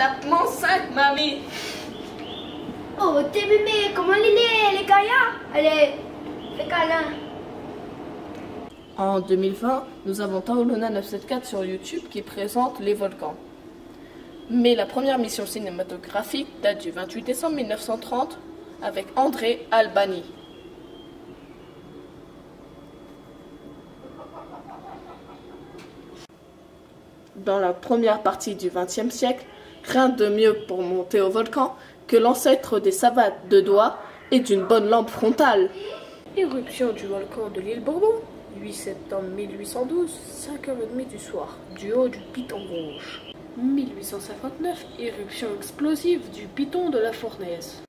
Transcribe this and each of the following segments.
Tapement 5, mamie. Oh, t'es bébé, comment il est, les gars? Allez, fais câlin. En 2020, nous avons Taolona 974 sur YouTube qui présente les volcans. Mais la première mission cinématographique date du 28 décembre 1930 avec André Albani. Dans la première partie du XXe siècle, rien de mieux pour monter au volcan que l'ancêtre des savates de doigts et d'une bonne lampe frontale. Éruption du volcan de l'île Bourbon, 8 septembre 1812, 5h30 du soir, du haut du Piton Rouge. 1859, éruption explosive du Piton de la Fournaise.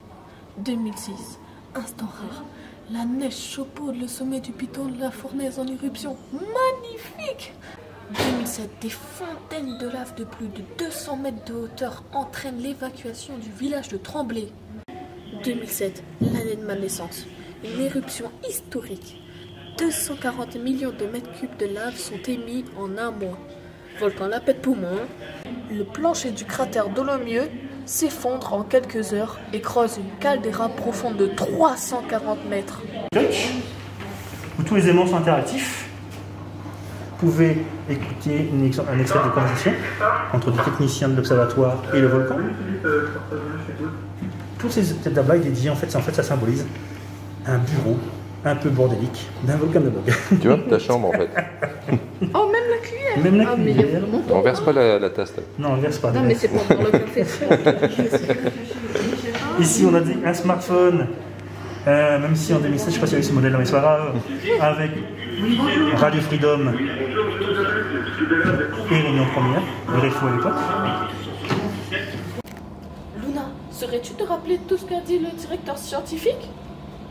2006, instant rare, la neige chaude, le sommet du Piton de la Fournaise en éruption. Magnifique! 2007, des fontaines de lave de plus de 200 mètres de hauteur entraînent l'évacuation du village de Tremblay. 2007, l'année de ma naissance, une éruption historique. 240 millions de mètres cubes de lave sont émis en un mois. Volcan la pète poumon. Le plancher du cratère Dolomieu s'effondre en quelques heures et creuse une caldeira profonde de 340 mètres. Touch, où tous les éléments sont interactifs. Vous pouvez écouter un extrait de conversation entre des techniciens de l'observatoire et le volcan. Tous ces tables-là dédiés, en fait, ça symbolise un bureau un peu bordélique d'un volcanologue. Tu vois, ta chambre en fait. Oh, même la cuillère. Même la Ah, mais cuillère. il y a vraiment On verse pas la tasse là. Non, on ne verse pas. Non, mais c'est pour boire le café. Ici, on a un smartphone, même si en 2007, je ne sais pas s'il y avait ce modèle, mais c'est pas grave, avec Radio Freedom et Réunion Première, le RFO à l'époque. Luna, serais-tu te rappeler tout ce qu'a dit le directeur scientifique?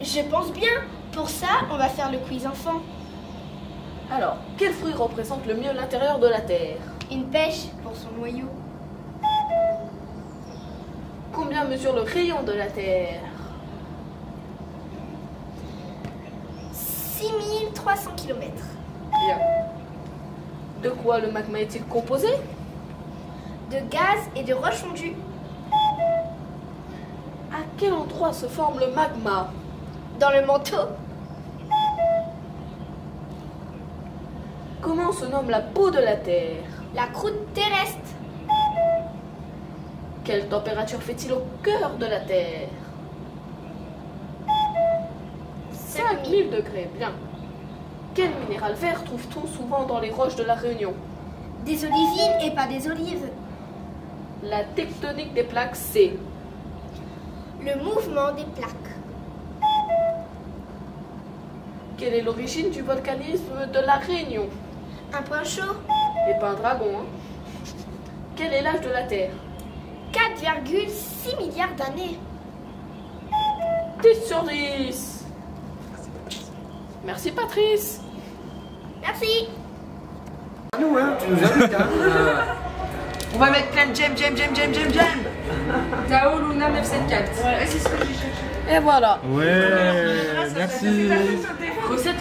Je pense bien. Pour ça, on va faire le quiz enfant. Alors, quel fruit représente le mieux l'intérieur de la Terre? Une pêche pour son noyau. Combien mesure le rayon de la Terre? 6300 km. Bien. De quoi le magma est-il composé? De gaz et de roches fondues. À quel endroit se forme le magma? Dans le manteau. Comment se nomme la peau de la Terre? La croûte terrestre. Quelle température fait-il au cœur de la Terre? 5000 degrés, bien. Quel minéral vert trouve-t-on souvent dans les roches de la Réunion? Des olivines et pas des olives. La tectonique des plaques, c'est Le mouvement des plaques. quelle est l'origine du volcanisme de la Réunion? Un point chaud. Et pas un dragon, hein? Quel est l'âge de la Terre? 4,6 milliards d'années. 10 sur 10. Merci Patrice. Merci. Nous, hein, tu nous invites, hein. On va mettre plein de j'aime. Tao Luna 974. Ouais, c'est ce que j'ai cherché. Et voilà. Ouais, merci. Recette